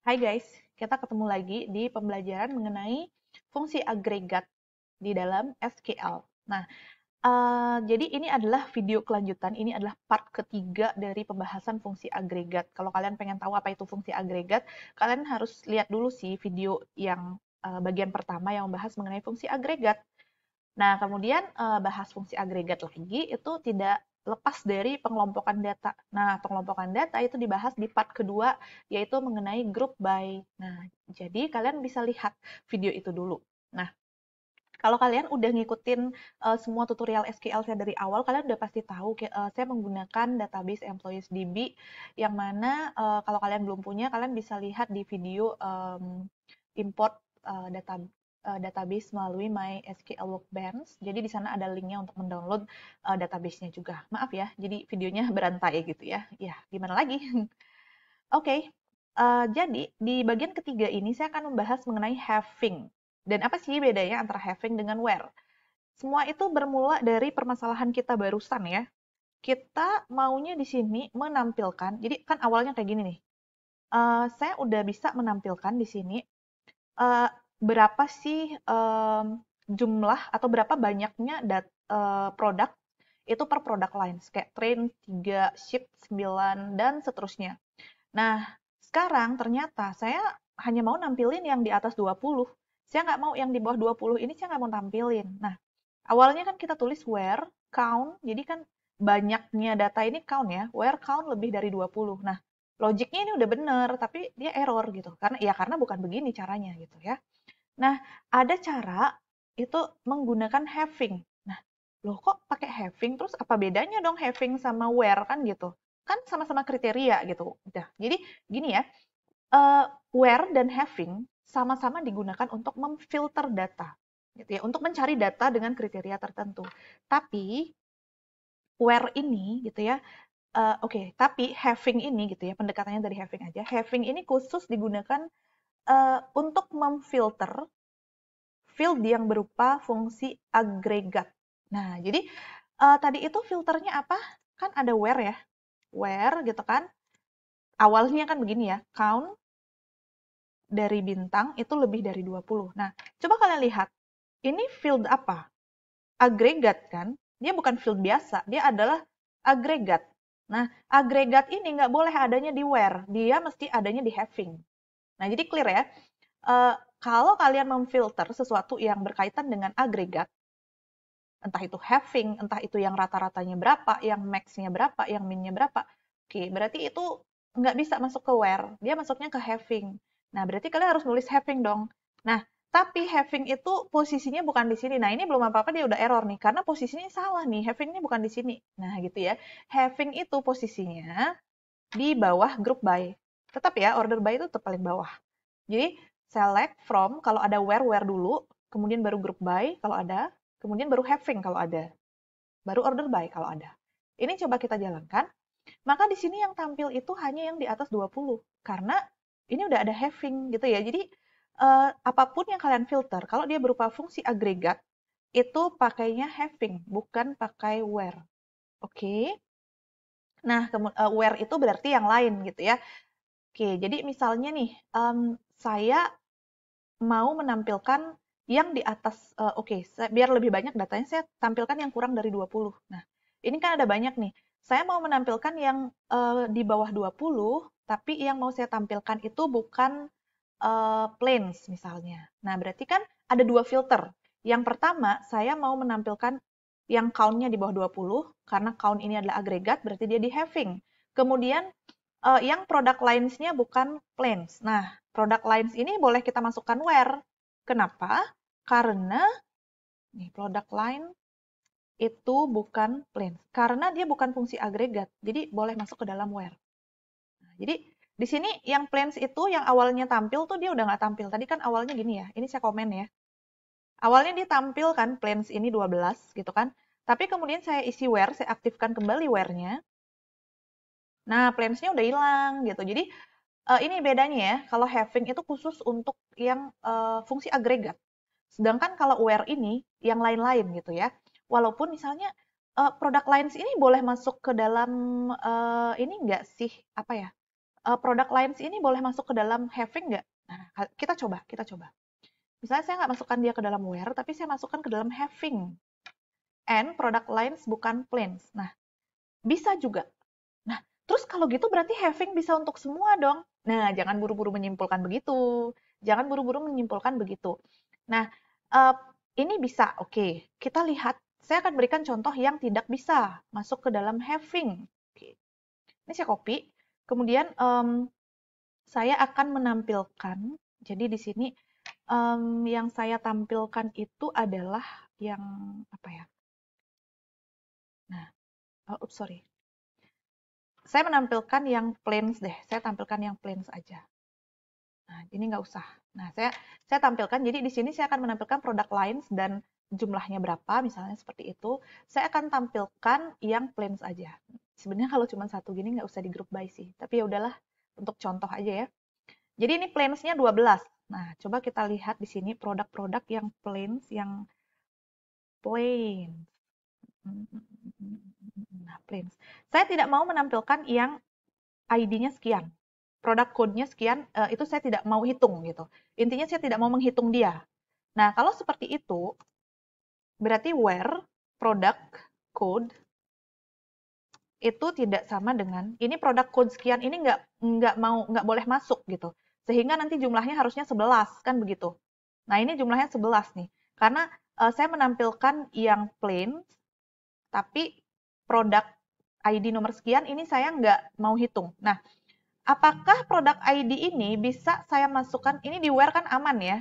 Hai guys, kita ketemu lagi di pembelajaran mengenai fungsi agregat di dalam SQL. Nah, jadi ini adalah video kelanjutan, ini adalah part ketiga dari pembahasan fungsi agregat. Kalau kalian pengen tahu apa itu fungsi agregat, kalian harus lihat dulu sih video yang bagian pertama yang membahas mengenai fungsi agregat. Nah, kemudian bahas fungsi agregat lagi itu tidak lepas dari pengelompokan data. Nah, pengelompokan data itu dibahas di part kedua, yaitu mengenai group by. Nah, jadi kalian bisa lihat video itu dulu. Nah, kalau kalian udah ngikutin semua tutorial SQL saya dari awal, kalian udah pasti tahu saya menggunakan database Employees DB, yang mana kalau kalian belum punya, kalian bisa lihat di video import database melalui MySQL Workbench. Jadi di sana ada linknya untuk mendownload database-nya juga. Maaf ya, jadi videonya berantai gitu ya. Ya, gimana lagi? Oke, jadi di bagian ketiga ini saya akan membahas mengenai having. Dan apa sih bedanya antara having dengan where? Semua itu bermula dari permasalahan kita barusan ya. Kita maunya di sini menampilkan, jadi kan awalnya kayak gini nih. Saya udah bisa menampilkan di sini eh, berapa sih jumlah atau berapa banyaknya produk itu per produk lines. Kayak train 3, ship 9, dan seterusnya. Nah, sekarang ternyata saya hanya mau nampilin yang di atas 20. Saya nggak mau yang di bawah 20 ini saya nggak mau tampilin. Nah, awalnya kan kita tulis where, count, jadi kan banyaknya data ini count ya, where count lebih dari 20. Nah, logiknya ini udah bener, tapi dia error gitu. Karena bukan begini caranya gitu ya. Nah, ada cara itu menggunakan having. Nah, loh kok pakai having? Terus apa bedanya dong having sama where kan gitu? Kan sama-sama kriteria gitu. Udah. Jadi gini ya, eh, where dan having sama-sama digunakan untuk memfilter data, gitu ya, untuk mencari data dengan kriteria tertentu. Tapi where ini gitu ya, oke, tapi having ini gitu ya, pendekatannya dari having aja. Having ini khusus digunakan untuk memfilter field yang berupa fungsi agregat. Nah, jadi tadi itu filternya apa? Kan ada where ya, where gitu kan. Awalnya kan begini ya, count dari bintang itu lebih dari 20. Nah, coba kalian lihat, ini field apa? Agregat kan? Dia bukan field biasa, dia adalah agregat. Nah, agregat ini nggak boleh adanya di where, dia mesti adanya di having. Nah, jadi clear ya. Kalau kalian memfilter sesuatu yang berkaitan dengan agregat, entah itu having, entah itu yang rata-ratanya berapa, yang max-nya berapa, yang min-nya berapa. Oke, berarti itu nggak bisa masuk ke where, dia masuknya ke having. Nah, berarti kalian harus nulis having dong. Nah, tapi having itu posisinya bukan di sini. Nah, ini belum apa-apa dia udah error nih, karena posisinya salah nih, having-nya bukan di sini. Nah, gitu ya. Having itu posisinya di bawah group by. Tetap ya, order by itu tetap paling bawah. Jadi, select from, kalau ada where dulu, kemudian baru group by kalau ada, kemudian baru having kalau ada, baru order by kalau ada. Ini coba kita jalankan. Maka di sini yang tampil itu hanya yang di atas 20 karena ini udah ada having gitu ya. Jadi apapun yang kalian filter kalau dia berupa fungsi agregat itu pakainya having bukan pakai where. Oke. Nah, where itu berarti yang lain gitu ya. Oke, jadi misalnya nih saya mau menampilkan yang di atas, oke, biar lebih banyak datanya, saya tampilkan yang kurang dari 20. Nah, ini kan ada banyak nih. Saya mau menampilkan yang di bawah 20, tapi yang mau saya tampilkan itu bukan plains misalnya. Nah, berarti kan ada dua filter. Yang pertama, saya mau menampilkan yang count-nya di bawah 20, karena count ini adalah agregat, berarti dia di having. Kemudian yang product lines-nya bukan plains. Nah, product lines ini boleh kita masukkan where. Kenapa? Karena nih product line itu bukan plains. Karena dia bukan fungsi agregat. Jadi boleh masuk ke dalam where. Nah, jadi di sini yang plains itu yang awalnya tampil tuh dia udah nggak tampil. Tadi kan awalnya gini ya. Ini saya komen ya. Awalnya dia tampil kan plains ini 12 gitu kan. Tapi kemudian saya isi where, saya aktifkan kembali where-nya. Nah, plains-nya udah hilang gitu. Jadi ini bedanya ya, kalau having itu khusus untuk yang fungsi agregat. Sedangkan kalau where ini yang lain-lain gitu ya. Walaupun misalnya product lines ini boleh masuk ke dalam ini enggak sih apa ya? product lines ini boleh masuk ke dalam having nggak? Nah, kita coba. Misalnya saya nggak masukkan dia ke dalam where, tapi saya masukkan ke dalam having. And product lines bukan plains. Nah, bisa juga. Nah, terus kalau gitu berarti having bisa untuk semua dong. Nah, jangan buru-buru menyimpulkan begitu. Jangan buru-buru menyimpulkan begitu. Nah, ini bisa. Oke, kita lihat. Saya akan berikan contoh yang tidak bisa masuk ke dalam having. Oke. Ini saya copy. Kemudian saya akan menampilkan. Jadi di sini yang saya tampilkan itu adalah yang apa ya? Nah, sorry. Saya menampilkan yang plains deh. Saya tampilkan yang plains aja. Nah, ini nggak usah. Nah, saya tampilkan. Jadi di sini saya akan menampilkan product lines dan jumlahnya berapa, misalnya seperti itu. Saya akan tampilkan yang plains aja. Sebenarnya kalau cuma satu gini nggak usah di group by sih. Tapi ya udahlah, untuk contoh aja ya. Jadi ini plains-nya 12. Nah, coba kita lihat di sini produk-produk yang plains, yang plains. Nah, plains. Saya tidak mau menampilkan yang ID-nya sekian. Produk code-nya sekian, itu saya tidak mau hitung gitu. Intinya saya tidak mau menghitung dia. Nah, kalau seperti itu, berarti where product code itu tidak sama dengan ini produk code sekian ini nggak boleh masuk gitu. Sehingga nanti jumlahnya harusnya 11 kan begitu. Nah, ini jumlahnya 11 nih. Karena saya menampilkan yang plain tapi produk ID nomor sekian ini saya nggak mau hitung. Nah, apakah produk ID ini bisa saya masukkan, ini di where kan aman ya,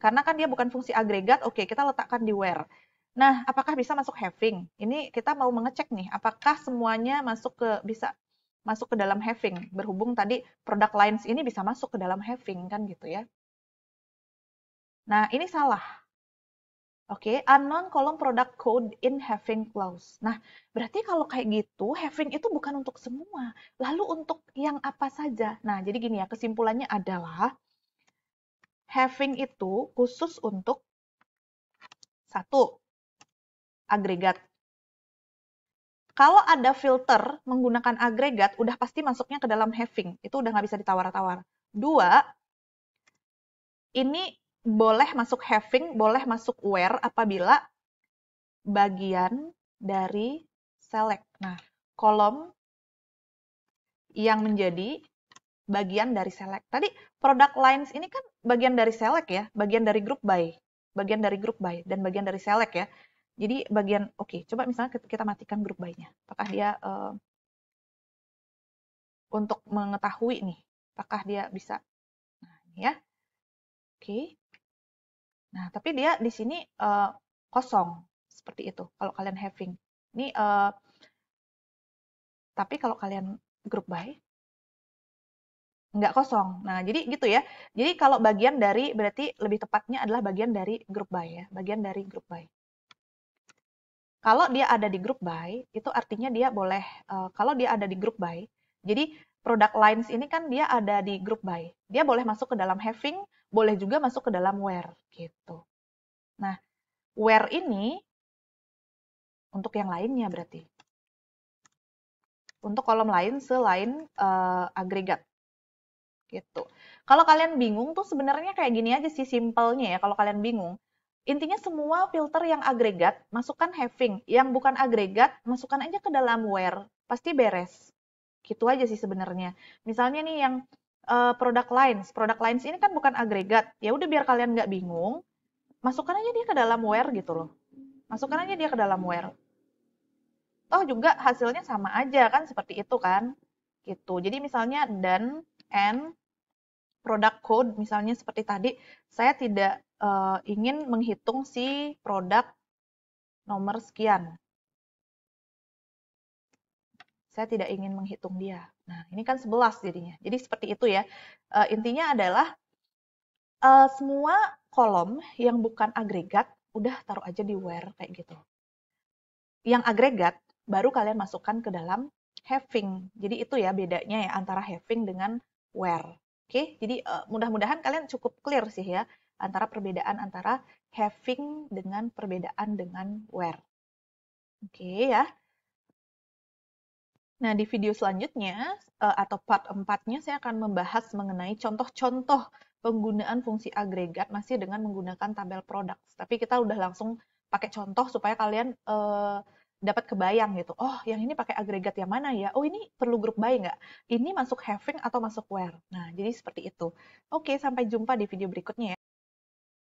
karena kan dia bukan fungsi agregat, oke kita letakkan di where. Nah, apakah bisa masuk having? Ini kita mau mengecek nih, apakah semuanya bisa masuk ke dalam having, berhubung tadi product lines ini bisa masuk ke dalam having kan gitu ya. Nah, ini salah. Oke, unknown column product code in having clause. Nah, berarti kalau kayak gitu, having itu bukan untuk semua. Lalu untuk yang apa saja? Nah, jadi gini ya, kesimpulannya adalah having itu khusus untuk satu, agregat. Kalau ada filter menggunakan agregat, udah pasti masuknya ke dalam having. Itu udah nggak bisa ditawar-tawar. Dua, ini boleh masuk having, boleh masuk where apabila bagian dari select. Nah, kolom yang menjadi bagian dari select. Tadi product lines ini kan bagian dari select ya, bagian dari group by, bagian dari group by dan bagian dari select ya. Jadi bagian oke, coba misalnya kita matikan group by-nya. Apakah dia untuk mengetahui nih, apakah dia bisa? Nah, ini ya. Oke. Nah, tapi dia di sini kosong seperti itu kalau kalian having. Ini tapi kalau kalian group by nggak kosong. Nah, jadi gitu ya. Jadi kalau bagian dari, berarti lebih tepatnya adalah bagian dari group by ya. Bagian dari group by. Kalau dia ada di group by, itu artinya dia boleh, kalau dia ada di group by, jadi product lines ini kan dia ada di group by. Dia boleh masuk ke dalam having, boleh juga masuk ke dalam where, gitu. Nah, where ini, untuk yang lainnya berarti. Untuk kolom lain selain agregat. Gitu. Kalau kalian bingung tuh sebenarnya kayak gini aja sih simpelnya ya kalau kalian bingung. Intinya semua filter yang agregat masukkan having, yang bukan agregat masukkan aja ke dalam where, pasti beres. Gitu aja sih sebenarnya. Misalnya nih yang product lines ini kan bukan agregat. Ya udah biar kalian nggak bingung, masukkan aja dia ke dalam where gitu loh. Masukkan aja dia ke dalam where. Toh juga hasilnya sama aja kan seperti itu kan. Gitu. Jadi misalnya dan and product code misalnya seperti tadi, saya tidak ingin menghitung si produk nomor sekian. Saya tidak ingin menghitung dia. Nah, ini kan 11 jadinya. Jadi seperti itu ya. Intinya adalah semua kolom yang bukan agregat, udah taruh aja di where kayak gitu. Yang agregat, baru kalian masukkan ke dalam having. Jadi itu ya bedanya ya antara having dengan where. Oke, jadi mudah-mudahan kalian cukup clear sih ya antara perbedaan antara having dengan perbedaan dengan where. Oke ya. Nah, di video selanjutnya atau part 4-nya saya akan membahas mengenai contoh-contoh penggunaan fungsi agregat masih dengan menggunakan tabel produk. Tapi kita udah langsung pakai contoh supaya kalian dapat kebayang gitu. Oh, yang ini pakai agregat yang mana ya? Oh, ini perlu group by nggak? Ini masuk having atau masuk where? Nah, jadi seperti itu. Oke, sampai jumpa di video berikutnya ya.